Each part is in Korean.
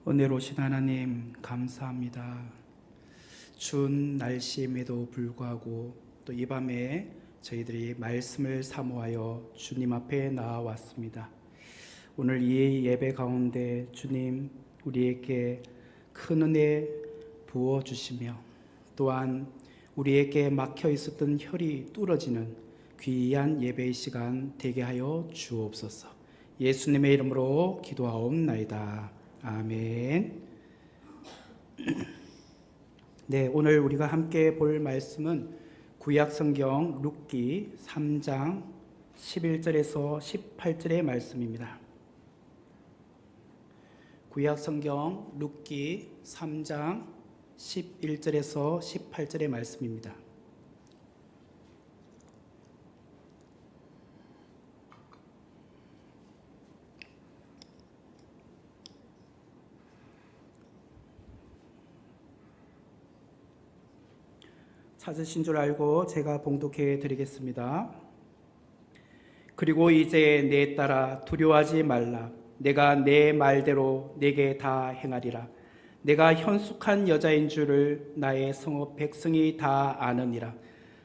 은혜로 오신 하나님 감사합니다. 추운 날씨임에도 불구하고 또 이 밤에 저희들이 말씀을 사모하여 주님 앞에 나아왔습니다. 오늘 이 예배 가운데 주님 우리에게 큰 은혜 부어주시며 또한 우리에게 막혀 있었던 혈이 뚫어지는 귀한 예배의 시간 되게 하여 주옵소서. 예수님의 이름으로 기도하옵나이다. 아멘. 네, 오늘 우리가 함께 볼 말씀은 구약성경 룻기 3장 11절에서 18절의 말씀입니다. 구약성경 룻기 3장 11절에서 18절의 말씀입니다. 찾으신 줄 알고 제가 봉독해 드리겠습니다. 그리고 이제 내 딸아 두려워하지 말라. 내가 내 말대로 내게 다 행하리라. 내가 현숙한 여자인 줄을 나의 성읍 백성이 다 아느니라.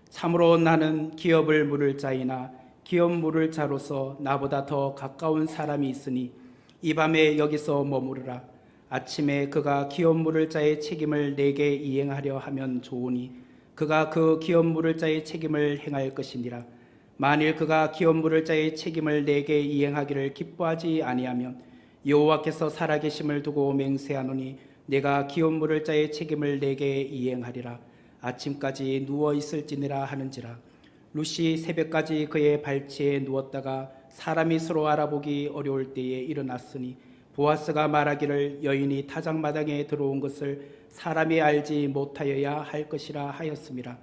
참으로 나는 기업을 물을 자이나 기업 물을 자로서 나보다 더 가까운 사람이 있으니 이 밤에 여기서 머무르라. 아침에 그가 기업 물을 자의 책임을 내게 이행하려 하면 좋으니 그가 그 기업 물을 자의 책임을 행할 것이니라. 만일 그가 기업 물을 자의 책임을 내게 이행하기를 기뻐하지 아니하면 여호와께서 살아계심을 두고 맹세하노니 내가 기업 물을 자의 책임을 내게 이행하리라. 아침까지 누워 있을지니라 하는지라. 룻이 새벽까지 그의 발치에 누웠다가 사람이 서로 알아보기 어려울 때에 일어났으니 보아스가 말하기를 여인이 타작마당에 들어온 것을 사람이 알지 못하여야 할 것이라 하였음이라.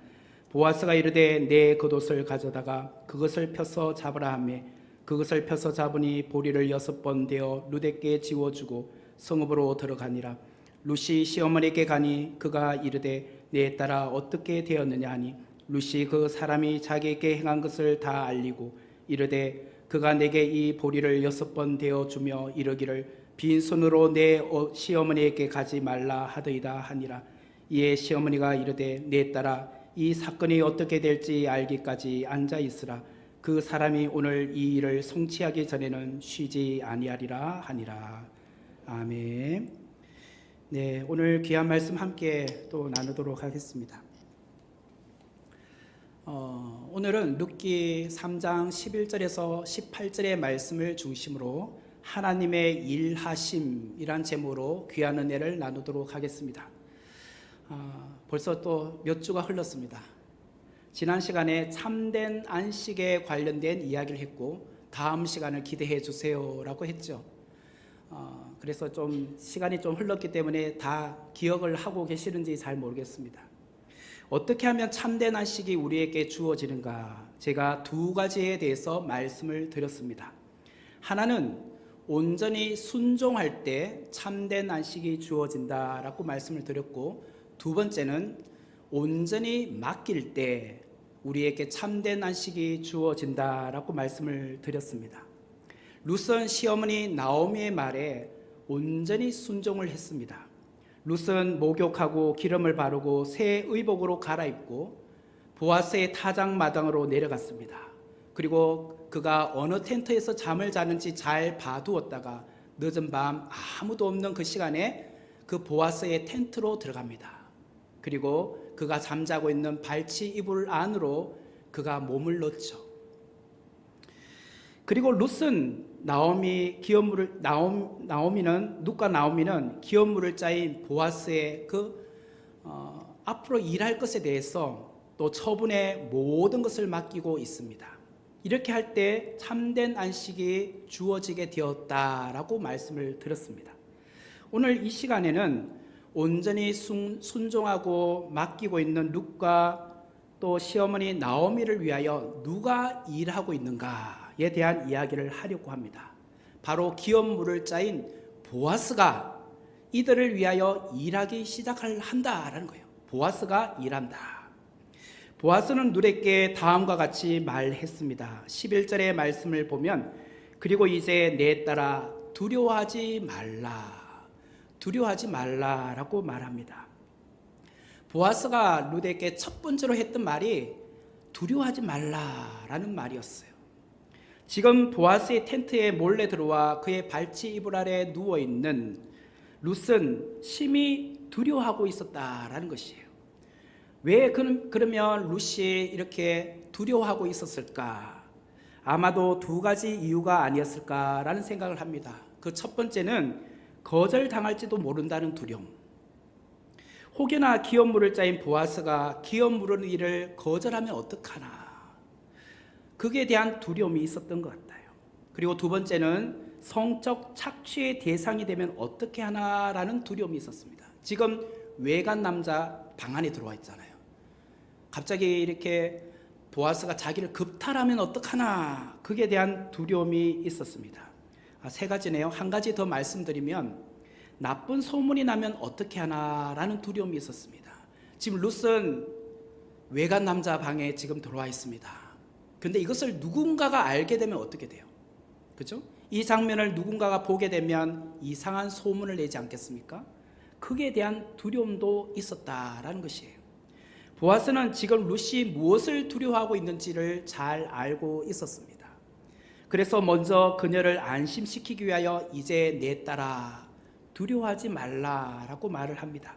보아스가 이르되 내 겉옷을 가져다가 그것을 펴서 잡으라 하며 그것을 펴서 잡으니 보리를 6번 대어 룻에게 지워주고 성읍으로 들어가니라. 룻이 시어머니에게 가니 그가 이르되 내 딸아 어떻게 되었느냐 하니 룻이 그 사람이 자기에게 행한 것을 다 알리고 이르되 그가 내게 이 보리를 6번 대어 주며 이르기를 빈손으로 내 시어머니에게 가지 말라 하더이다 하니라. 이에 시어머니가 이르되 내 딸아 이 사건이 어떻게 될지 알기까지 앉아 있으라. 그 사람이 오늘 이 일을 성취하기 전에는 쉬지 아니하리라 하니라. 아멘. 네, 오늘 귀한 말씀 함께 또 나누도록 하겠습니다. 오늘은 룻기 3장 11절에서 18절의 말씀을 중심으로 하나님의 일하심이란 제목으로 귀한 은혜를 나누도록 하겠습니다. 벌써 또 몇 주가 흘렀습니다. 지난 시간에 참된 안식에 관련된 이야기를 했고 다음 시간을 기대해 주세요 라고 했죠. 그래서 좀 시간이 좀 흘렀기 때문에 다 기억을 하고 계시는지 잘 모르겠습니다. 어떻게 하면 참된 안식이 우리에게 주어지는가? 제가 두 가지에 대해서 말씀을 드렸습니다. 하나는 온전히 순종할 때 참된 안식이 주어진다라고 말씀을 드렸고, 두 번째는 온전히 맡길 때 우리에게 참된 안식이 주어진다라고 말씀을 드렸습니다. 룻은 시어머니 나오미의 말에 온전히 순종을 했습니다. 룻은 목욕하고 기름을 바르고 새 의복으로 갈아입고 보아스의 타작마당으로 내려갔습니다. 그리고 그가 어느 텐트에서 잠을 자는지 잘 봐두었다가 늦은 밤 아무도 없는 그 시간에 그 보아스의 텐트로 들어갑니다. 그리고 그가 잠자고 있는 발치 이불 안으로 그가 몸을 넣죠. 그리고 룻은 룻과 나오미는 기업 물을 자인 보아스의 앞으로 일할 것에 대해서 또 처분의 모든 것을 맡기고 있습니다. 이렇게 할 때 참된 안식이 주어지게 되었다라고 말씀을 드렸습니다. 오늘 이 시간에는 온전히 순종하고 맡기고 있는 룻과 또 시어머니 나오미를 위하여 누가 일하고 있는가에 대한 이야기를 하려고 합니다. 바로 기업 물을 자인 보아스가 이들을 위하여 일하기 시작한다라는 거예요. 보아스가 일한다. 보아스는 룻에게 다음과 같이 말했습니다. 11절의 말씀을 보면 그리고 이제 내 딸아 두려워하지 말라. 두려워하지 말라라고 말합니다. 보아스가 룻에게 첫 번째로 했던 말이 두려워하지 말라라는 말이었어요. 지금 보아스의 텐트에 몰래 들어와 그의 발치 이불 아래 누워있는 룻은 심히 두려워하고 있었다라는 것이에요. 왜 그러면 룻이 이렇게 두려워하고 있었을까? 아마도 두 가지 이유가 아니었을까라는 생각을 합니다. 그 첫 번째는 거절당할지도 모른다는 두려움. 혹여나 기업 물을 자인 보아스가 기업 물을 일을 거절하면 어떡하나, 그에 대한 두려움이 있었던 것 같아요. 그리고 두 번째는 성적 착취의 대상이 되면 어떻게 하나라는 두려움이 있었습니다. 지금 외간 남자 방 안에 들어와 있잖아요. 갑자기 이렇게 보아스가 자기를 급탈하면 어떡하나, 그에 대한 두려움이 있었습니다. 세 가지네요. 한 가지 더 말씀드리면 나쁜 소문이 나면 어떻게 하나라는 두려움이 있었습니다. 지금 룻은 외간 남자 방에 지금 들어와 있습니다. 근데 이것을 누군가가 알게 되면 어떻게 돼요? 그죠? 이 장면을 누군가가 보게 되면 이상한 소문을 내지 않겠습니까? 그에 대한 두려움도 있었다라는 것이에요. 보아스는 지금 룻이 무엇을 두려워하고 있는지를 잘 알고 있었습니다. 그래서 먼저 그녀를 안심시키기 위하여 이제 내 딸아 두려워하지 말라라고 말을 합니다.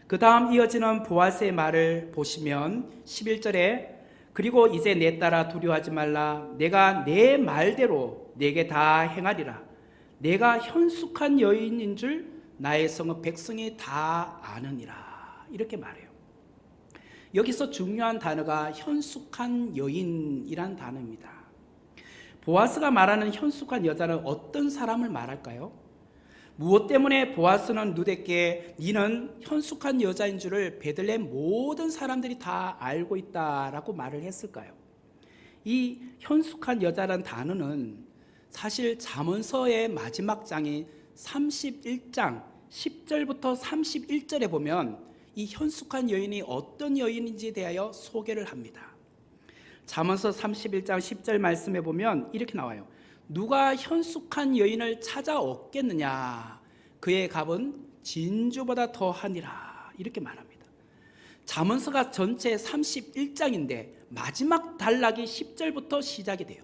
그 다음 이어지는 보아스의 말을 보시면 11절에 그리고 이제 내 딸아 두려워하지 말라. 내가 내 말대로 내게 다 행하리라. 내가 현숙한 여인인 줄 나의 성읍 백성이 다 아느니라. 이렇게 말해요. 여기서 중요한 단어가 현숙한 여인이란 단어입니다. 보아스가 말하는 현숙한 여자는 어떤 사람을 말할까요? 무엇 때문에 보아스는 룻에게 너는 현숙한 여자인 줄을 베들레헴 모든 사람들이 다 알고 있다라고 말을 했을까요? 이 현숙한 여자라는 단어는 사실 잠언서의 마지막 장인 31장 10절부터 31절에 보면 이 현숙한 여인이 어떤 여인인지에 대하여 소개를 합니다. 잠언서 31장 10절 말씀에 보면 이렇게 나와요. 누가 현숙한 여인을 찾아 얻겠느냐? 그의 값은 진주보다 더하니라. 이렇게 말합니다. 잠언서가 전체 31장인데 마지막 단락이 10절부터 시작이 돼요.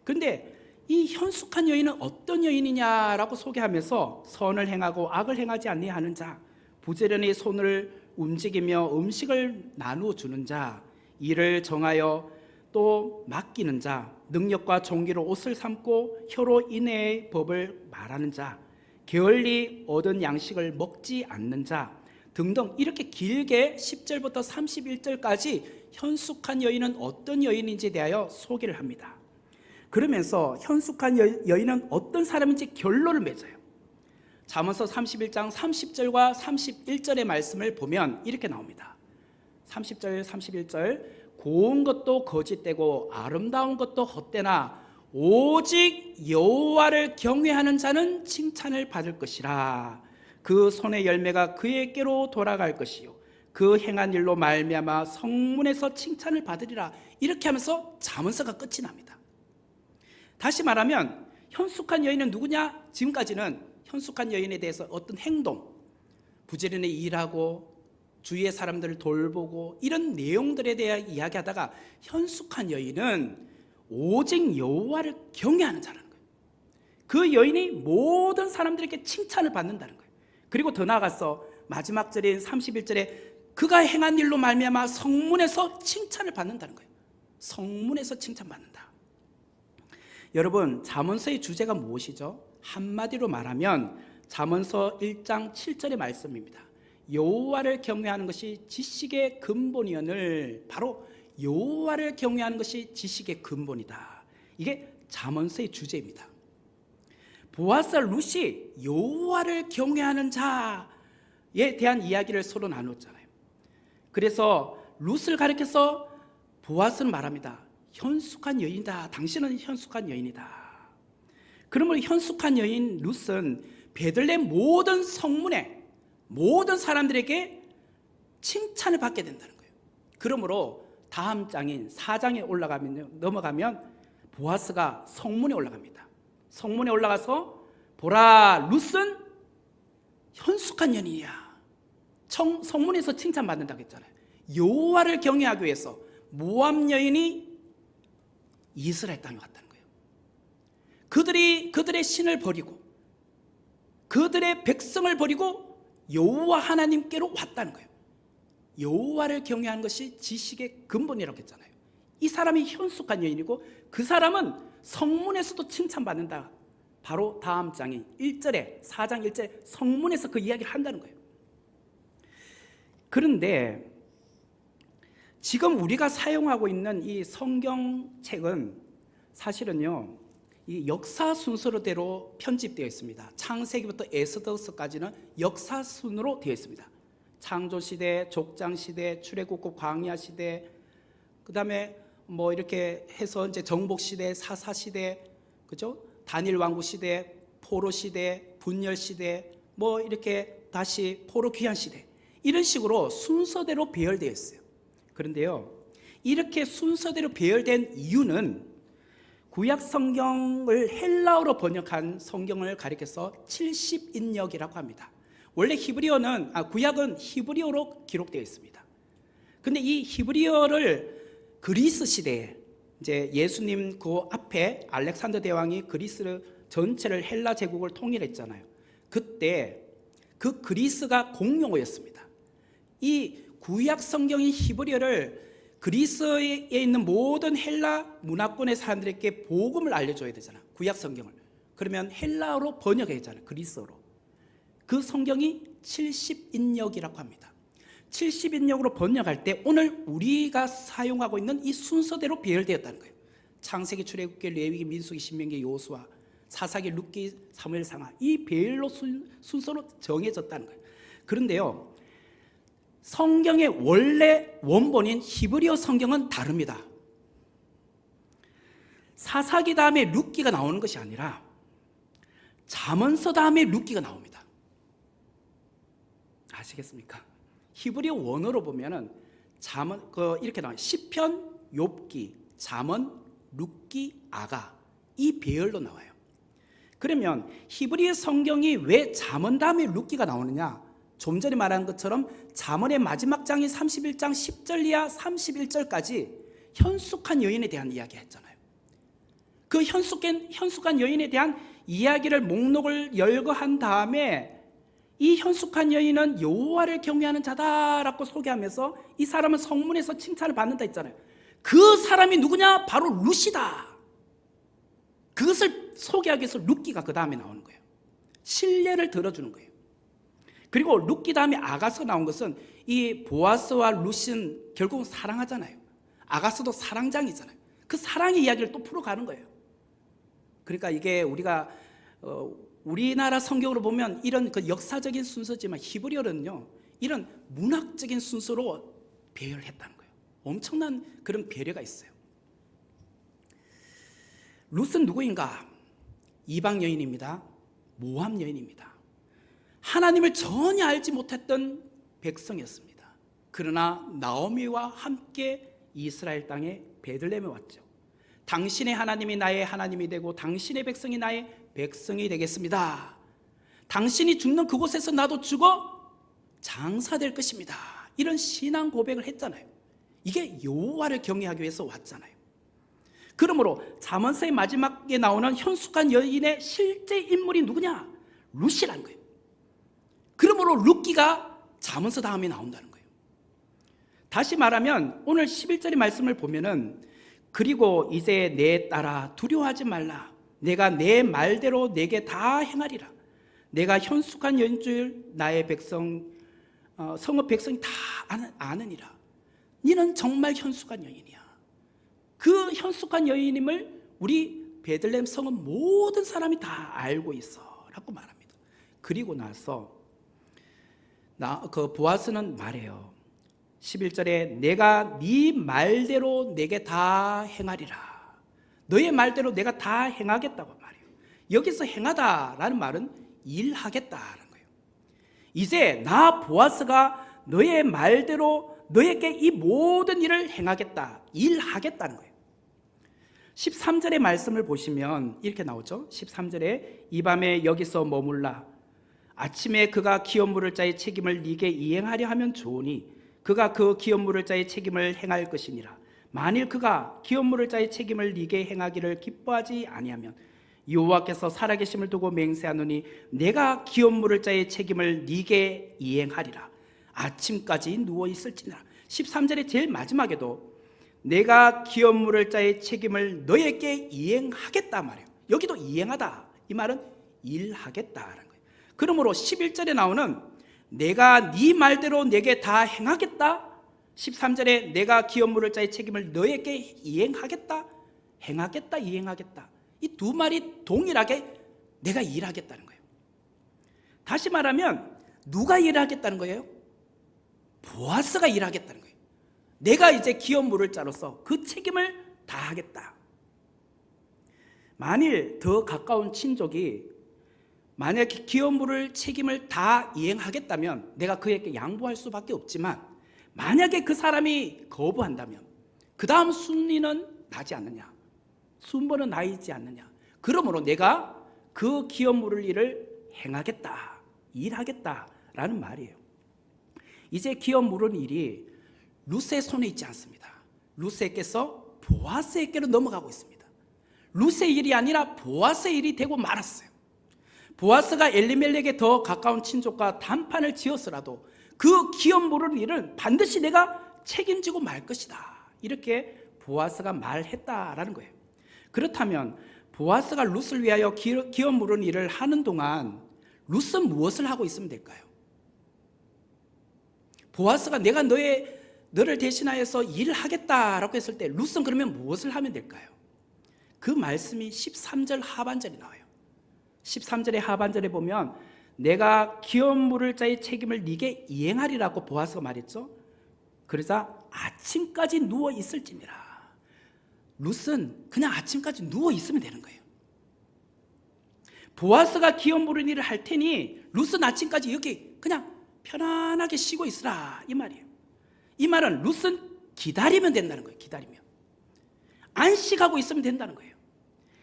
근데 이 현숙한 여인은 어떤 여인이냐라고 소개하면서 선을 행하고 악을 행하지 아니하는 자, 부지런히 손을 움직이며 음식을 나누어 주는 자, 일을 정하여 또 맡기는 자, 능력과 종기로 옷을 삼고 혀로 인애의 법을 말하는 자, 게을리 얻은 양식을 먹지 않는 자 등등 이렇게 길게 10절부터 31절까지 현숙한 여인은 어떤 여인인지에 대하여 소개를 합니다. 그러면서 현숙한 여인은 어떤 사람인지 결론을 맺어요. 잠언서 31장 30절과 31절의 말씀을 보면 이렇게 나옵니다. 30절 31절 고운 것도 거짓되고 아름다운 것도 헛되나 오직 여호와를 경외하는 자는 칭찬을 받을 것이라. 그 손의 열매가 그에게로 돌아갈 것이요 그 행한 일로 말미암아 성문에서 칭찬을 받으리라. 이렇게 하면서 잠언서가 끝이 납니다. 다시 말하면 현숙한 여인은 누구냐? 지금까지는 현숙한 여인에 대해서 어떤 행동, 부지런히 일하고 주위의 사람들을 돌보고 이런 내용들에 대해 이야기하다가 현숙한 여인은 오직 여호와를 경외하는 자라는 거예요. 그 여인이 모든 사람들에게 칭찬을 받는다는 거예요. 그리고 더 나아가서 마지막 절인 31절에 그가 행한 일로 말미암아 성문에서 칭찬을 받는다는 거예요. 성문에서 칭찬받는다. 여러분, 잠언서의 주제가 무엇이죠? 한마디로 말하면 잠언서 1장 7절의 말씀입니다. 여호와를 경외하는 것이 지식의 근본이오늘, 바로 여호와를 경외하는 것이 지식의 근본이다. 이게 잠언서의 주제입니다. 보아스 룻이 여호와를 경외하는 자에 대한 이야기를 서로 나눴잖아요. 그래서 룻을 가리켜서 보아스는 말합니다. 현숙한 여인이다. 당신은 현숙한 여인이다. 그러므로 현숙한 여인 룻은 베들레헴 모든 성문에 모든 사람들에게 칭찬을 받게 된다는 거예요. 그러므로 다음 장인 4장에 넘어가면 보아스가 성문에 올라갑니다. 성문에 올라가서 보라, 룻은 현숙한 연인이야. 성문에서 칭찬받는다고 했잖아요. 여호와를 경외하기 위해서 모압 여인이 이스라엘 땅에 왔다는 거예요. 그들의 신을 버리고 그들의 백성을 버리고 여호와 하나님께로 왔다는 거예요. 여호와를 경외하는 것이 지식의 근본이라고 했잖아요. 이 사람이 현숙한 여인이고 그 사람은 성문에서도 칭찬받는다. 바로 다음 장인 1절에 4장 1절에 성문에서 그 이야기를 한다는 거예요. 그런데 지금 우리가 사용하고 있는 이 성경책은 사실은요, 이 역사 순서대로 편집되어 있습니다. 창세기부터 에스더서까지는 역사 순으로 되어 있습니다. 창조시대, 족장시대, 출애굽국 광야시대, 그 다음에 뭐 이렇게 해서 이제 정복시대, 사사시대, 그죠? 단일 왕국시대, 포로시대, 분열시대, 뭐 이렇게 다시 포로귀환시대, 이런 식으로 순서대로 배열되어 있어요. 그런데요, 이렇게 순서대로 배열된 이유는 구약 성경을 헬라어로 번역한 성경을 가리켜서 70인역이라고 합니다. 원래 구약은 히브리어로 기록되어 있습니다. 근데 이 히브리어를 그리스 시대에 이제 예수님 그 앞에 알렉산더 대왕이 그리스 전체를 헬라 제국을 통일했잖아요. 그때 그 그리스가 공용어였습니다. 이 구약 성경인 히브리어를 그리스에 있는 모든 헬라 문화권의 사람들에게 복음을 알려줘야 되잖아. 구약 성경을. 그러면 헬라어로 번역해야 되잖아요. 그리스어로. 그 성경이 70인역이라고 합니다. 70인역으로 번역할 때 오늘 우리가 사용하고 있는 이 순서대로 배열되었다는 거예요. 창세기, 출애굽기, 레위기, 민수기, 신명기, 여호수아, 사사기, 룻기, 사무엘, 상하, 이 배열로 순서로 정해졌다는 거예요. 그런데요, 성경의 원래 원본인 히브리어 성경은 다릅니다. 사사기 다음에 룻기가 나오는 것이 아니라 잠언서 다음에 룻기가 나옵니다. 아시겠습니까? 히브리어 원어로 보면은 이렇게 나와요. 시편, 욥기, 잠언, 룻기, 아가, 이 배열로 나와요. 그러면 히브리어 성경이 왜 잠언 다음에 룻기가 나오느냐? 좀 전에 말한 것처럼 잠언의 마지막 장인 31장 10절 이하 31절까지 현숙한 여인에 대한 이야기 했잖아요. 그 현숙한 여인에 대한 이야기를 목록을 열거한 다음에 이 현숙한 여인은 여호와를 경외하는 자다라고 소개하면서 이 사람은 성문에서 칭찬을 받는다 했잖아요. 그 사람이 누구냐? 바로 룻이다. 그것을 소개하기 위해서 룻기가 그 다음에 나오는 거예요. 신뢰를 들어주는 거예요. 그리고 룻기 다음에 아가서 나온 것은 이 보아스와 룻은 결국은 사랑하잖아요. 아가서도 사랑장이잖아요. 그 사랑의 이야기를 또 풀어가는 거예요. 그러니까 이게 우리가 우리나라 성경으로 보면 이런 그 역사적인 순서지만 히브리어는요, 이런 문학적인 순서로 배열을 했다는 거예요. 엄청난 그런 배려가 있어요. 룻은 누구인가? 이방 여인입니다. 모압 여인입니다. 하나님을 전혀 알지 못했던 백성이었습니다. 그러나 나오미와 함께 이스라엘 땅에 베들레헴에 왔죠. 당신의 하나님이 나의 하나님이 되고 당신의 백성이 나의 백성이 되겠습니다. 당신이 죽는 그곳에서 나도 죽어 장사될 것입니다. 이런 신앙 고백을 했잖아요. 이게 여호와를 경외하기 위해서 왔잖아요. 그러므로 잠언서의 마지막에 나오는 현숙한 여인의 실제 인물이 누구냐? 룻이라는 거예요. 그러므로 룻기가 잠언서 다음에 나온다는 거예요. 다시 말하면 오늘 11절의 말씀을 보면은 그리고 이제 내 딸아 두려워하지 말라. 내가 내 말대로 내게 다 행하리라. 내가 현숙한 여인 줄 나의 백성 성읍 백성이 다 아느니라. 너는 정말 현숙한 여인이야. 그 현숙한 여인임을 우리 베들레헴 성읍 모든 사람이 다 알고 있어 라고 말합니다. 그리고 나서 그 보아스는 말해요. 11절에 내가 네 말대로 내게 다 행하리라. 너의 말대로 내가 다 행하겠다고 말해요. 여기서 행하다라는 말은 일하겠다라는 거예요. 이제 나 보아스가 너의 말대로 너에게 이 모든 일을 행하겠다, 일하겠다는 거예요. 13절의 말씀을 보시면 이렇게 나오죠. 13절에 이 밤에 여기서 머물라. 아침에 그가 기업 물을 자의 책임을 네게 이행하려 하면 좋으니 그가 그 기업 물을 자의 책임을 행할 것이니라. 만일 그가 기업 물을 자의 책임을 네게 행하기를 기뻐하지 아니하면 여호와께서 살아계심을 두고 맹세하노니 내가 기업 물을 자의 책임을 네게 이행하리라. 아침까지 누워 있을지니라. 13절의 제일 마지막에도 내가 기업 물을 자의 책임을 너에게 이행하겠다 말이에요. 여기도 이행하다, 이 말은 일하겠다라는 거예요. 그러므로 11절에 나오는 내가 네 말대로 내게 다 행하겠다, 13절에 내가 기업 물을 자의 책임을 너에게 이행하겠다, 행하겠다, 이행하겠다, 이 두 말이 동일하게 내가 일하겠다는 거예요. 다시 말하면 누가 일하겠다는 거예요? 보아스가 일하겠다는 거예요. 내가 이제 기업 물을 자로서 그 책임을 다하겠다. 만일 더 가까운 친족이 만약에 기업 물을 책임을 다 이행하겠다면 내가 그에게 양보할 수밖에 없지만, 만약에 그 사람이 거부한다면 그 다음 순위는 나지 않느냐, 순번은 나이지 않느냐. 그러므로 내가 그 기업 물을 일을 행하겠다, 일하겠다라는 말이에요. 이제 기업 물은 일이 룻의 손에 있지 않습니다. 룻에게서 보아스에게로 넘어가고 있습니다. 룻의 일이 아니라 보아스의 일이 되고 말았어요. 보아스가 엘리멜렉에 더 가까운 친족과 단판을 지었으라도 그 기업 물을 일은 반드시 내가 책임지고 말 것이다, 이렇게 보아스가 말했다라는 거예요. 그렇다면 보아스가 룻을 위하여 기업 물은 일을 하는 동안 룻은 무엇을 하고 있으면 될까요? 보아스가 내가 너를 대신하여서 일을 하겠다라고 했을 때 룻은 그러면 무엇을 하면 될까요? 그 말씀이 13절 하반절에 나와요. 13절의 하반절에 보면 내가 기업 물을 자의 책임을 네게 이행하리라고 보아스가 말했죠. 그러자 아침까지 누워 있을지니라. 룻은 그냥 아침까지 누워 있으면 되는 거예요. 보아스가 기업 물은 일을 할 테니 룻은 아침까지 여기 그냥 편안하게 쉬고 있으라, 이 말이에요. 이 말은 룻은 기다리면 된다는 거예요. 기다리면 안식하고 있으면 된다는 거예요.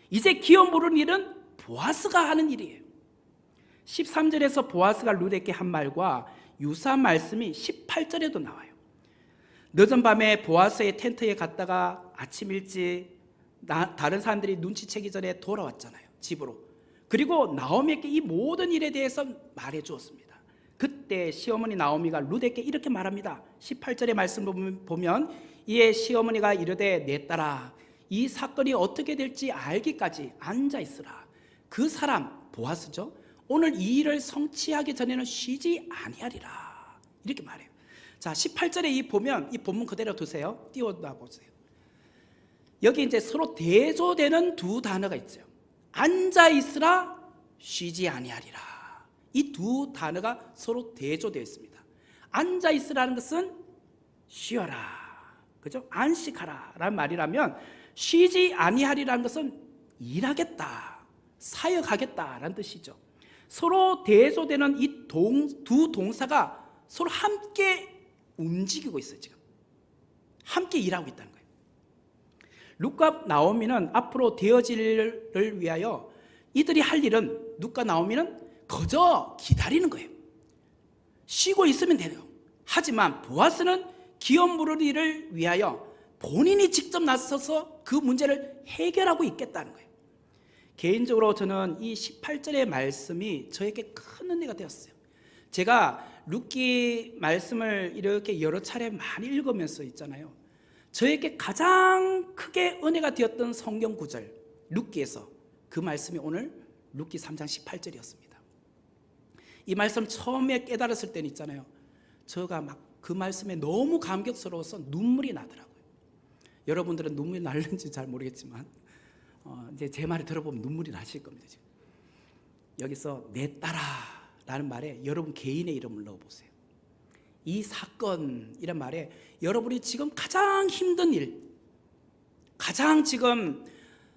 이제 기업 물은 일은 보아스가 하는 일이에요. 13절에서 보아스가 룻에게 한 말과 유사한 말씀이 18절에도 나와요. 늦은 밤에 보아스의 텐트에 갔다가 아침 일찍 다른 사람들이 눈치채기 전에 돌아왔잖아요, 집으로. 그리고 나오미에게 이 모든 일에 대해서 말해 주었습니다. 그때 시어머니 나오미가 룻에게 이렇게 말합니다. 18절의 말씀을 보면 이에 시어머니가 이르되 내 딸아, 이 사건이 어떻게 될지 알기까지 앉아 있으라. 그 사람, 보아스죠, 오늘 이 일을 성취하기 전에는 쉬지 아니하리라, 이렇게 말해요. 자, 18절에 보면 이 본문 그대로 두세요. 띄워놔 보세요. 여기 이제 서로 대조되는 두 단어가 있어요. 앉아 있으라, 쉬지 아니하리라. 이 두 단어가 서로 대조되어 있습니다. 앉아 있으라는 것은 쉬어라, 그죠? 안식하라 라는 말이라면, 쉬지 아니하리라는 것은 일하겠다, 사역하겠다라는 뜻이죠. 서로 대조되는 이 두 동사가 서로 함께 움직이고 있어요. 지금 함께 일하고 있다는 거예요. 룻과 나오미는 앞으로 되어질 일을 위하여 이들이 할 일은, 룻과 나오미는 그저 기다리는 거예요. 쉬고 있으면 되네요. 하지만 보아스는 기업 물을 일을 위하여 본인이 직접 나서서 그 문제를 해결하고 있겠다는 거예요. 개인적으로 저는 이 18절의 말씀이 저에게 큰 은혜가 되었어요. 제가 룻기 말씀을 이렇게 여러 차례 많이 읽으면서 있잖아요. 저에게 가장 크게 은혜가 되었던 성경 구절, 룻기에서 그 말씀이 오늘 룻기 3장 18절이었습니다. 이 말씀 처음에 깨달았을 때는 있잖아요, 제가 막 그 말씀에 너무 감격스러워서 눈물이 나더라고요. 여러분들은 눈물이 날는지 잘 모르겠지만 이제 제 말을 들어보면 눈물이 나실 겁니다. 지금 여기서 내 딸아 라는 말에 여러분 개인의 이름을 넣어보세요. 이 사건이란 말에 여러분이 지금 가장 힘든 일, 가장 지금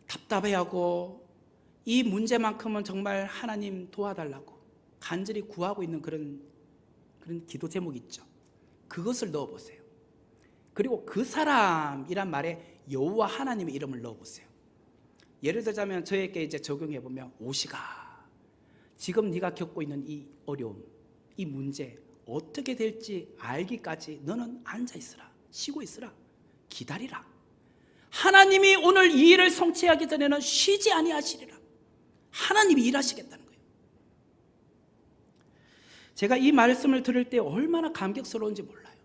답답해하고 이 문제만큼은 정말 하나님 도와달라고 간절히 구하고 있는 그런 기도 제목이 있죠. 그것을 넣어보세요. 그리고 그 사람이란 말에 여호와 하나님의 이름을 넣어보세요. 예를 들자면 저에게 이제 적용해보면 오시가, 지금 네가 겪고 있는 이 어려움, 이 문제 어떻게 될지 알기까지 너는 앉아있으라, 쉬고 있으라, 기다리라. 하나님이 오늘 이 일을 성취하기 전에는 쉬지 아니하시리라. 하나님이 일하시겠다는 거예요. 제가 이 말씀을 들을 때 얼마나 감격스러운지 몰라요.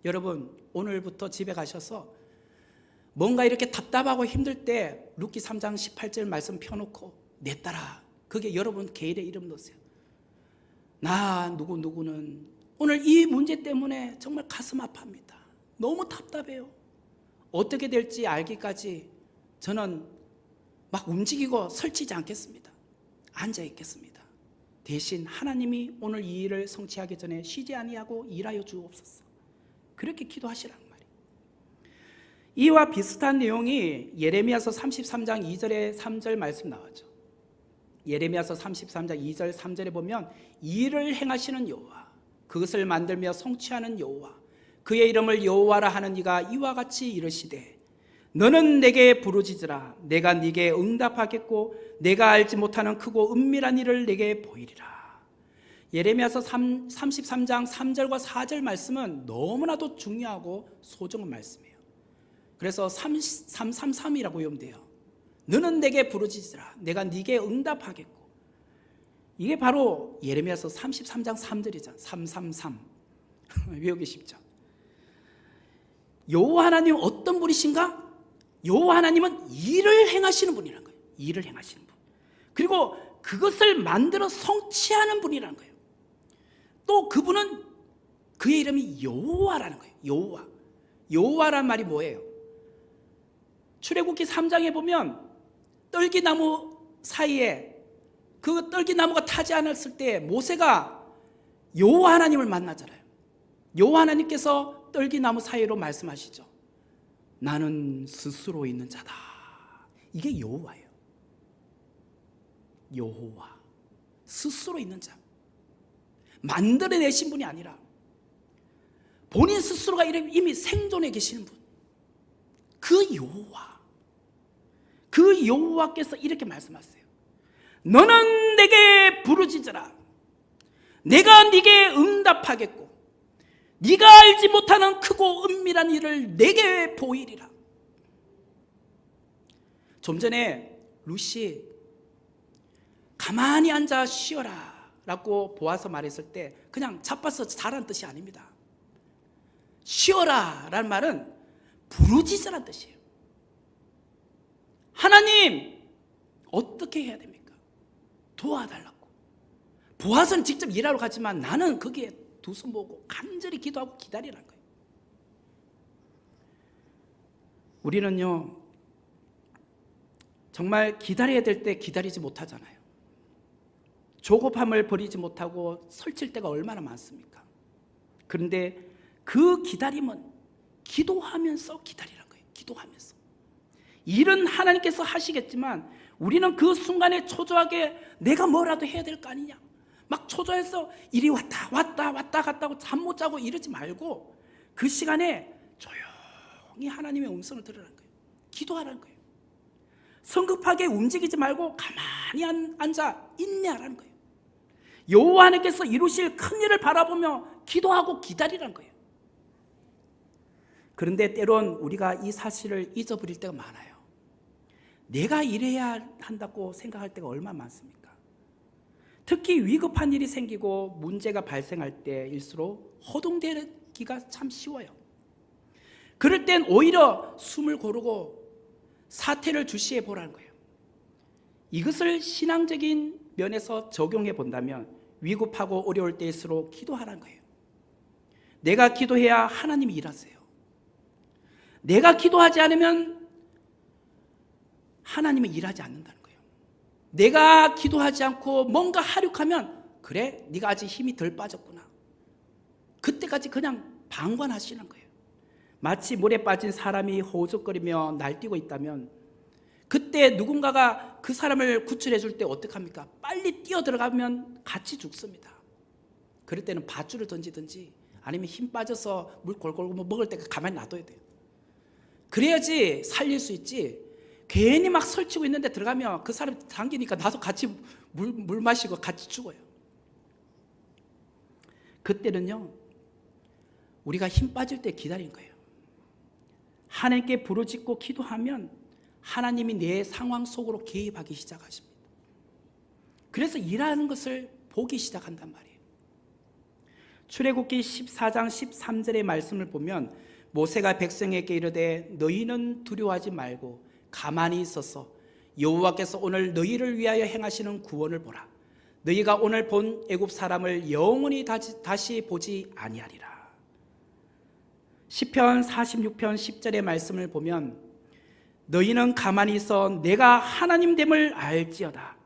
여러분, 오늘부터 집에 가셔서 뭔가 이렇게 답답하고 힘들 때 룻기 3장 18절 말씀 펴놓고 내 딸아, 그게 여러분 개인의 이름 넣으세요. 나 누구는 오늘 이 문제 때문에 정말 가슴 아파합니다. 너무 답답해요. 어떻게 될지 알기까지 저는 막 움직이고 설치지 않겠습니다. 앉아 있겠습니다. 대신 하나님이 오늘 이 일을 성취하기 전에 쉬지 아니하고 일하여 주옵소서. 그렇게 기도하시라는 말이에요. 이와 비슷한 내용이 예레미야서 33장 2절에 3절 말씀 나왔죠. 예레미야서 33장 2절 3절에 보면 일을 행하시는 여호와, 그것을 만들며 성취하는 여호와, 그의 이름을 여호와라 하는 이가 이와 같이 이르시되 너는 내게 부르짖으라. 내가 네게 응답하겠고 내가 알지 못하는 크고 은밀한 일을 내게 보이리라. 예레미야서 33장 3절과 4절 말씀은 너무나도 중요하고 소중한 말씀이에요. 그래서 333이라고 외우면 돼요. 너는 내게 부르짖으라. 내가 네게 응답하겠고. 이게 바로 예레미야서 33장 3절이잖아. 333 외우기 쉽죠. 여호와 하나님 어떤 분이신가? 여호와 하나님은 일을 행하시는 분이라는 거예요. 일을 행하시는 분. 그리고 그것을 만들어 성취하는 분이라는 거예요. 또 그분은 그의 이름이 여호와라는 거예요. 여호와. 여호와란 말이 뭐예요? 출애굽기 3장에 보면 떨기나무 사이에 그 떨기나무가 타지 않았을 때 모세가 여호와 하나님을 만나잖아요. 여호와 하나님께서 떨기나무 사이로 말씀하시죠. 나는 스스로 있는 자다. 이게 여호와예요. 여호와. 스스로 있는 자. 만들어내신 분이 아니라 본인 스스로가 이미 생존해 계시는 분. 그 여호와. 그 여호와께서 이렇게 말씀하세요. 너는 내게 부르짖으라. 내가 네게 응답하겠고 네가 알지 못하는 크고 은밀한 일을 내게 보이리라. 좀 전에 루시 가만히 앉아 쉬어라 라고 보아서 말했을 때 그냥 자빠서 자라는 뜻이 아닙니다. 쉬어라 라는 말은 부르짖으라는 뜻이에요. 하나님 어떻게 해야 됩니까? 도와달라고. 보아서는 직접 일하러 가지만 나는 거기에 두 손 모으고 간절히 기도하고 기다리라는 거예요. 우리는요 정말 기다려야 될 때 기다리지 못하잖아요. 조급함을 버리지 못하고 설칠 때가 얼마나 많습니까? 그런데 그 기다림은 기도하면서 기다리라는 거예요. 기도하면서. 일은 하나님께서 하시겠지만 우리는 그 순간에 초조하게 내가 뭐라도 해야 될 거 아니냐, 막 초조해서 일이 왔다 갔다고 잠 못 자고 이러지 말고 그 시간에 조용히 하나님의 음성을 들으라는 거예요. 기도하라는 거예요. 성급하게 움직이지 말고 가만히 앉아 인내하라는 거예요. 여호와 하나님께서 이루실 큰 일을 바라보며 기도하고 기다리라는 거예요. 그런데 때론 우리가 이 사실을 잊어버릴 때가 많아요. 내가 일해야 한다고 생각할 때가 얼마나 많습니까? 특히 위급한 일이 생기고 문제가 발생할 때일수록 허둥대기가 참 쉬워요. 그럴 땐 오히려 숨을 고르고 사태를 주시해 보라는 거예요. 이것을 신앙적인 면에서 적용해 본다면 위급하고 어려울 때일수록 기도하라는 거예요. 내가 기도해야 하나님이 일하세요. 내가 기도하지 않으면 하나님이 일하지 않는다는 거예요. 내가 기도하지 않고 뭔가 하륙하면 그래 네가 아직 힘이 덜 빠졌구나. 그때까지 그냥 방관하시는 거예요. 마치 물에 빠진 사람이 호적거리며 날뛰고 있다면 그때 누군가가 그 사람을 구출해 줄 때 어떡합니까? 빨리 뛰어 들어가면 같이 죽습니다. 그럴 때는 밧줄을 던지든지 아니면 힘 빠져서 물 골골 먹을 때 가만히 놔둬야 돼요. 그래야지 살릴 수 있지. 괜히 막 설치고 있는데 들어가면 그 사람 당기니까 나도 같이 물 마시고 같이 죽어요. 그때는요, 우리가 힘 빠질 때 기다린 거예요. 하나님께 부르짖고 기도하면 하나님이 내 상황 속으로 개입하기 시작하십니다. 그래서 일하는 것을 보기 시작한단 말이에요. 출애굽기 14장 13절의 말씀을 보면 모세가 백성에게 이르되 너희는 두려워하지 말고 가만히 있어서 여호와께서 오늘 너희를 위하여 행하시는 구원을 보라. 너희가 오늘 본 애굽 사람을 영원히 다시 보지 아니하리라. 시편 46편 10절의 말씀을 보면 너희는 가만히 있어 내가 하나님됨을 알지어다.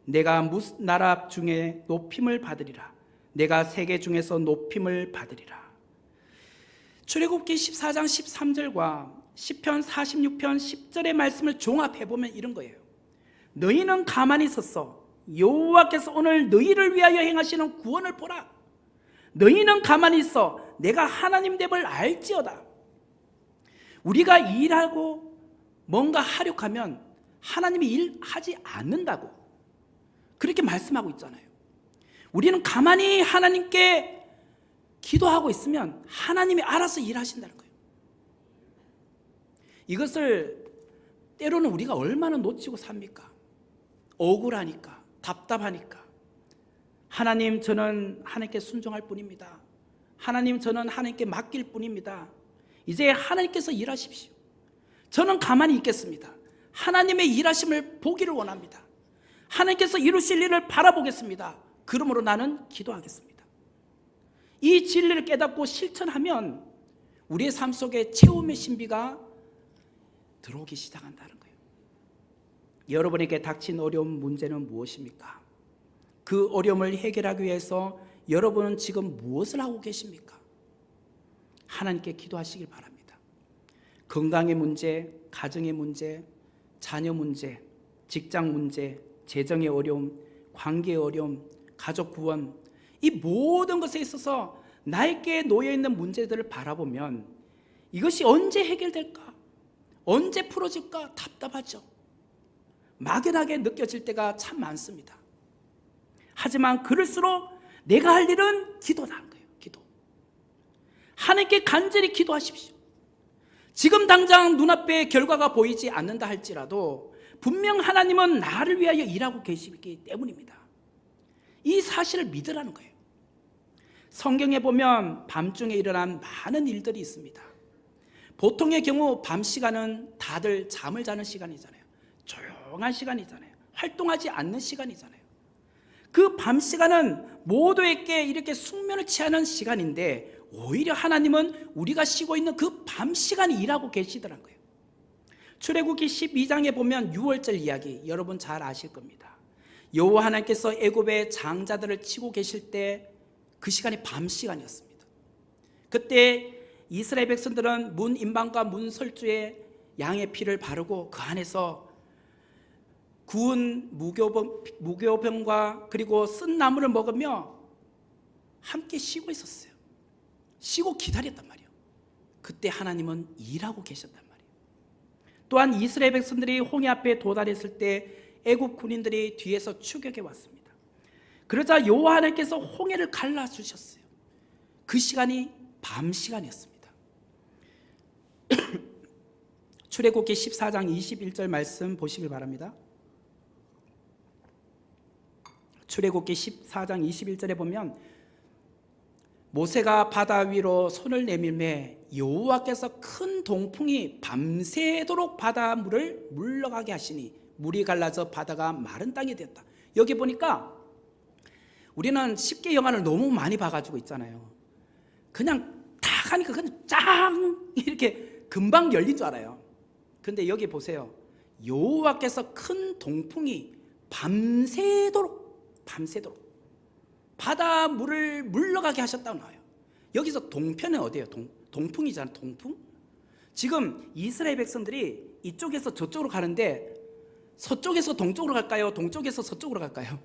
내가 나라 중에 높임을 받으리라. 내가 세계 중에서 높임을 받으리라. 출애굽기 14장 13절과 시편 46편 10절의 말씀을 종합해보면 이런 거예요. 너희는 가만히 있었어. 여호와께서 오늘 너희를 위하여 행하시는 구원을 보라. 너희는 가만히 있어. 내가 하나님됨을 알지어다. 우리가 일하고 뭔가 하려고 하나님이 일하지 않는다고 그렇게 말씀하고 있잖아요. 우리는 가만히 하나님께 기도하고 있으면 하나님이 알아서 일하신다는 거예요. 이것을 때로는 우리가 얼마나 놓치고 삽니까? 억울하니까, 답답하니까. 하나님, 저는 하나님께 순종할 뿐입니다. 하나님, 저는 하나님께 맡길 뿐입니다. 이제 하나님께서 일하십시오. 저는 가만히 있겠습니다. 하나님의 일하심을 보기를 원합니다. 하나님께서 이루실 일을 바라보겠습니다. 그러므로 나는 기도하겠습니다. 이 진리를 깨닫고 실천하면 우리의 삶 속에 체험의 신비가 들어오기 시작한다는 거예요. 여러분에게 닥친 어려운 문제는 무엇입니까? 그 어려움을 해결하기 위해서 여러분은 지금 무엇을 하고 계십니까? 하나님께 기도하시길 바랍니다. 건강의 문제, 가정의 문제, 자녀 문제, 직장 문제, 재정의 어려움, 관계의 어려움, 가족 구원, 이 모든 것에 있어서 나에게 놓여있는 문제들을 바라보면 이것이 언제 해결될까? 언제 풀어질까? 답답하죠. 막연하게 느껴질 때가 참 많습니다. 하지만 그럴수록 내가 할 일은 기도라는 거예요. 기도. 하나님께 간절히 기도하십시오. 지금 당장 눈앞에 결과가 보이지 않는다 할지라도 분명 하나님은 나를 위하여 일하고 계시기 때문입니다. 이 사실을 믿으라는 거예요. 성경에 보면 밤중에 일어난 많은 일들이 있습니다. 보통의 경우 밤 시간은 다들 잠을 자는 시간이잖아요. 조용한 시간이잖아요. 활동하지 않는 시간이잖아요. 그 밤 시간은 모두에게 이렇게 숙면을 취하는 시간인데 오히려 하나님은 우리가 쉬고 있는 그 밤 시간이 일하고 계시더란 거예요. 출애굽기 12장에 보면 6월절 이야기 여러분 잘 아실 겁니다. 여호와 하나님께서 애굽의 장자들을 치고 계실 때 그 시간이 밤 시간이었습니다. 그때 이스라엘 백성들은 문 임방과 문 설주에 양의 피를 바르고 그 안에서 구운 무교병과 그리고 쓴 나물을 먹으며 함께 쉬고 있었어요. 쉬고 기다렸단 말이에요. 그때 하나님은 일하고 계셨단 말이에요. 또한 이스라엘 백성들이 홍해 앞에 도달했을 때 애굽 군인들이 뒤에서 추격해 왔습니다. 그러자 여호와 하나님께서 홍해를 갈라주셨어요. 그 시간이 밤 시간이었습니다. 출애굽기 14장 21절 말씀 보시길 바랍니다. 출애굽기 14장 21절에 보면 모세가 바다 위로 손을 내밀매 여호와께서 큰 동풍이 밤새도록 바닷물을 물러가게 하시니 물이 갈라져 바다가 마른 땅이 되었다. 여기 보니까 우리는 쉽게 영화를 너무 많이 봐가지고 있잖아요. 그냥 딱 하니까 그냥 짱 이렇게 금방 열린 줄 알아요. 근데 여기 보세요. 여호와께서 큰 동풍이 밤새도록 바닷물을 물러가게 하셨다고 나와요. 여기서 동편은 어디예요? 동풍이잖아요. 동풍. 지금 이스라엘 백성들이 이쪽에서 저쪽으로 가는데 서쪽에서 동쪽으로 갈까요? 동쪽에서 서쪽으로 갈까요?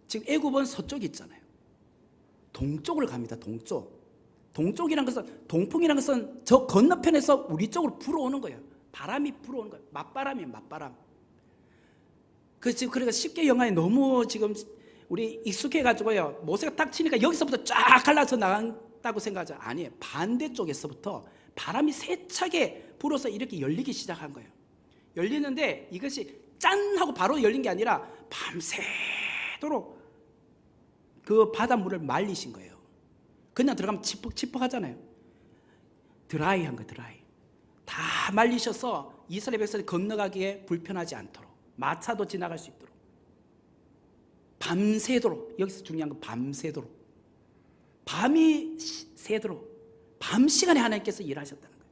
지금 애굽은 서쪽이 있잖아요. 동쪽으로 갑니다. 동쪽이란 것은 동풍이란 것은 저 건너편에서 우리 쪽으로 불어오는 거예요. 바람이 불어오는 거예요. 맞바람이에요. 맞바람. 그러니까 쉽게 영화에 너무 지금 우리 익숙해가지고요, 모세가 딱 치니까 여기서부터 쫙 갈라서 나간다고 생각하죠. 아니에요. 반대쪽에서부터 바람이 세차게 불어서 이렇게 열리기 시작한 거예요. 열리는데 이것이 짠 하고 바로 열린 게 아니라 밤새도록 그 바닷물을 말리신 거예요. 그냥 들어가면 치퍽치퍽 하잖아요. 드라이한 거예요. 드라이. 다 말리셔서 이스라엘 백성이 건너가기에 불편하지 않도록, 마차도 지나갈 수 있도록, 밤새도록, 여기서 중요한 건 밤새도록, 밤이 새도록 밤 시간에 하나님께서 일하셨다는 거예요.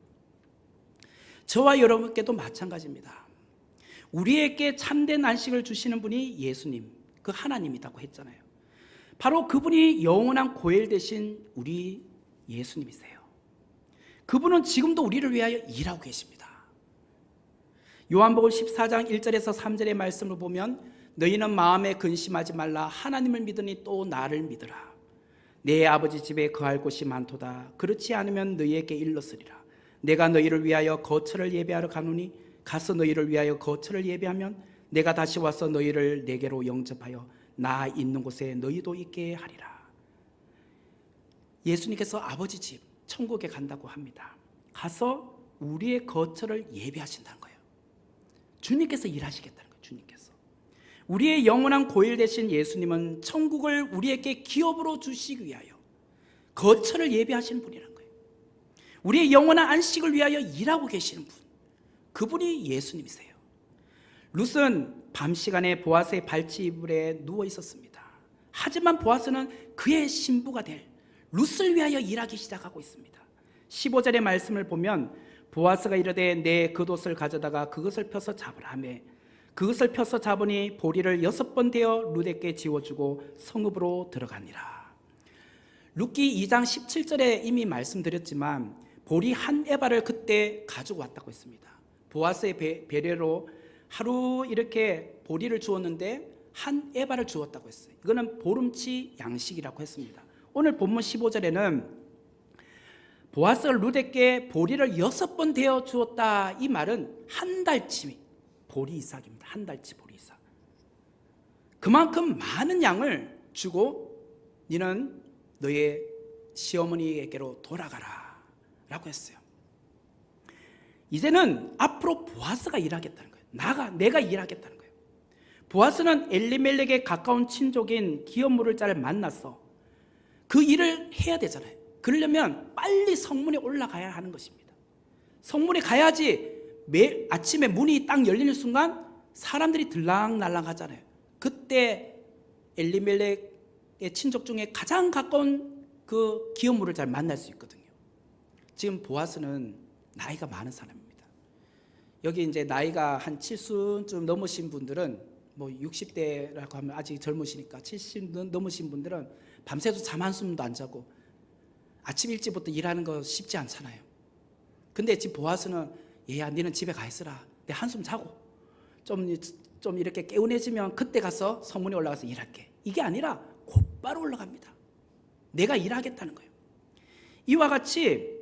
저와 여러분께도 마찬가지입니다. 우리에게 참된 안식을 주시는 분이 예수님, 그 하나님이라고 했잖아요. 바로 그분이 영원한 고엘 되신 우리 예수님이세요. 그분은 지금도 우리를 위하여 일하고 계십니다. 요한복음 14장 1절에서 3절의 말씀을 보면 너희는 마음에 근심하지 말라. 하나님을 믿으니 또 나를 믿으라. 내 아버지 집에 거할 곳이 많도다. 그렇지 않으면 너희에게 일렀으리라. 내가 너희를 위하여 거처를 예배하러 가노니 가서 너희를 위하여 거처를 예배하면 내가 다시 와서 너희를 내게로 영접하여 나 있는 곳에 너희도 있게 하리라. 예수님께서 아버지 집 천국에 간다고 합니다. 가서 우리의 거처를 예배하신다는 거예요. 주님께서 일하시겠다는 거예요. 주님께서. 우리의 영원한 고일 되신 예수님은 천국을 우리에게 기업으로 주시기 위하여 거처를 예배하시는 분이라는 거예요. 우리의 영원한 안식을 위하여 일하고 계시는 분, 그분이 예수님이세요. 룻은 밤 시간에 보아스의 발치이불에 누워 있었습니다. 하지만 보아스는 그의 신부가 될 룻을 위하여 일하기 시작하고 있습니다. 15절의 말씀을 보면 보아스가 이르되 내 겉옷을 가져다가 그것을 펴서 잡으라 하며 그것을 펴서 잡으니 보리를 6번 대어 룻에게 지워주고 성읍으로 들어가니라. 룻기 2장 17절에 이미 말씀드렸지만 보리 한 에바를 그때 가지고 왔다고 했습니다. 보아스의 배려로 하루 이렇게 보리를 주었는데 한 에바를 주었다고 했어요. 이거는 보름치 양식이라고 했습니다. 오늘 본문 15절에는 보아스가 룻에게 보리를 6번 대어 주었다. 이 말은 한 달치 보리 이삭입니다. 한 달치 보리 이삭. 그만큼 많은 양을 주고 너는 너의 시어머니에게로 돌아가라 라고 했어요. 이제는 앞으로 보아스가 일하겠다는 거예요. 내가 일하겠다는 거예요. 보아스는 엘리멜렉에 가까운 친족인 기업물을 잘 만나서 그 일을 해야 되잖아요. 그러려면 빨리 성문에 올라가야 하는 것입니다. 성문에 가야지 매일 아침에 문이 딱 열리는 순간 사람들이 들락날락 하잖아요. 그때 엘리멜렉의 친족 중에 가장 가까운 그 기업물을 잘 만날 수 있거든요. 지금 보아스는 나이가 많은 사람입니다. 여기 이제 나이가 한 70쯤 넘으신 분들은 뭐 60대라고 하면 아직 젊으시니까 70 넘으신 분들은 밤새도 잠 한숨도 안 자고 아침 일찍부터 일하는 거 쉽지 않잖아요. 근데 지금 보아스는 얘야 니는 집에 가 있으라. 내 한숨 자고 좀 이렇게 개운해지면 그때 가서 성문에 올라가서 일할게. 이게 아니라 곧바로 올라갑니다. 내가 일하겠다는 거예요. 이와 같이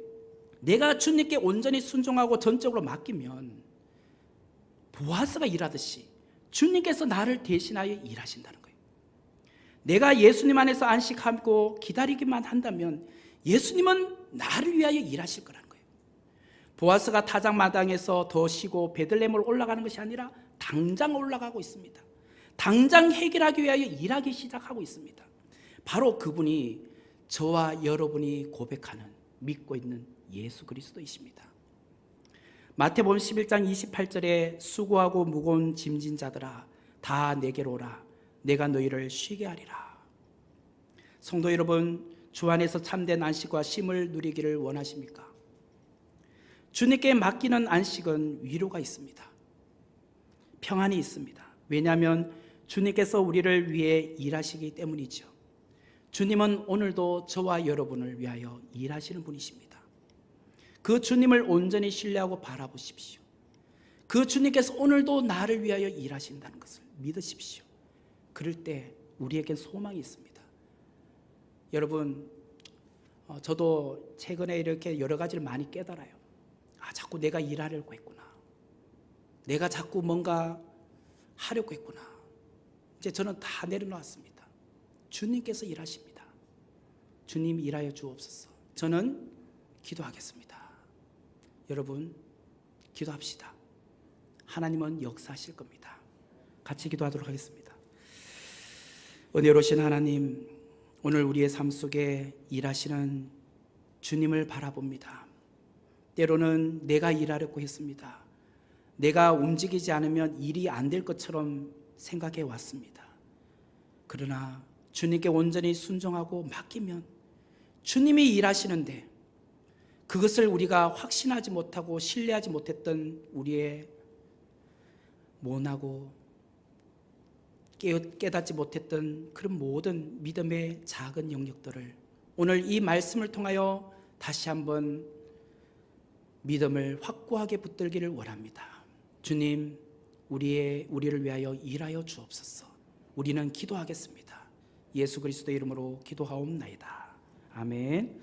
내가 주님께 온전히 순종하고 전적으로 맡기면 보아스가 일하듯이 주님께서 나를 대신하여 일하신다는 거예요. 내가 예수님 안에서 안식하고 기다리기만 한다면 예수님은 나를 위하여 일하실 거라는 거예요. 보아스가 타작마당에서 더 쉬고 베들레헴으로 올라가는 것이 아니라 당장 올라가고 있습니다. 당장 해결하기 위하여 일하기 시작하고 있습니다. 바로 그분이 저와 여러분이 고백하는 믿고 있는 예수 그리스도이십니다. 마태복음 11장 28절에 수고하고 무거운 짐진 자들아 다 내게로 오라. 내가 너희를 쉬게 하리라. 성도 여러분, 주 안에서 참된 안식과 쉼을 누리기를 원하십니까? 주님께 맡기는 안식은 위로가 있습니다. 평안이 있습니다. 왜냐하면 주님께서 우리를 위해 일하시기 때문이죠. 주님은 오늘도 저와 여러분을 위하여 일하시는 분이십니다. 그 주님을 온전히 신뢰하고 바라보십시오. 그 주님께서 오늘도 나를 위하여 일하신다는 것을 믿으십시오. 그럴 때 우리에겐 소망이 있습니다. 여러분, 저도 최근에 이렇게 여러 가지를 많이 깨달아요. 자꾸 내가 일하려고 했구나. 내가 자꾸 뭔가 하려고 했구나. 이제 저는 다 내려놓았습니다. 주님께서 일하십니다. 주님 일하여 주옵소서. 저는 기도하겠습니다. 여러분 기도합시다. 하나님은 역사하실 겁니다. 같이 기도하도록 하겠습니다. 은혜로우신 하나님, 오늘 우리의 삶 속에 일하시는 주님을 바라봅니다. 때로는 내가 일하려고 했습니다. 내가 움직이지 않으면 일이 안 될 것처럼 생각해 왔습니다. 그러나 주님께 온전히 순종하고 맡기면 주님이 일하시는데, 그것을 우리가 확신하지 못하고 신뢰하지 못했던 우리의 모나고 깨닫지 못했던 그런 모든 믿음의 작은 영역들을 오늘 이 말씀을 통하여 다시 한번 믿음을 확고하게 붙들기를 원합니다. 주님, 우리를 위하여 일하여 주옵소서. 우리는 기도하겠습니다. 예수 그리스도의 이름으로 기도하옵나이다. 아멘.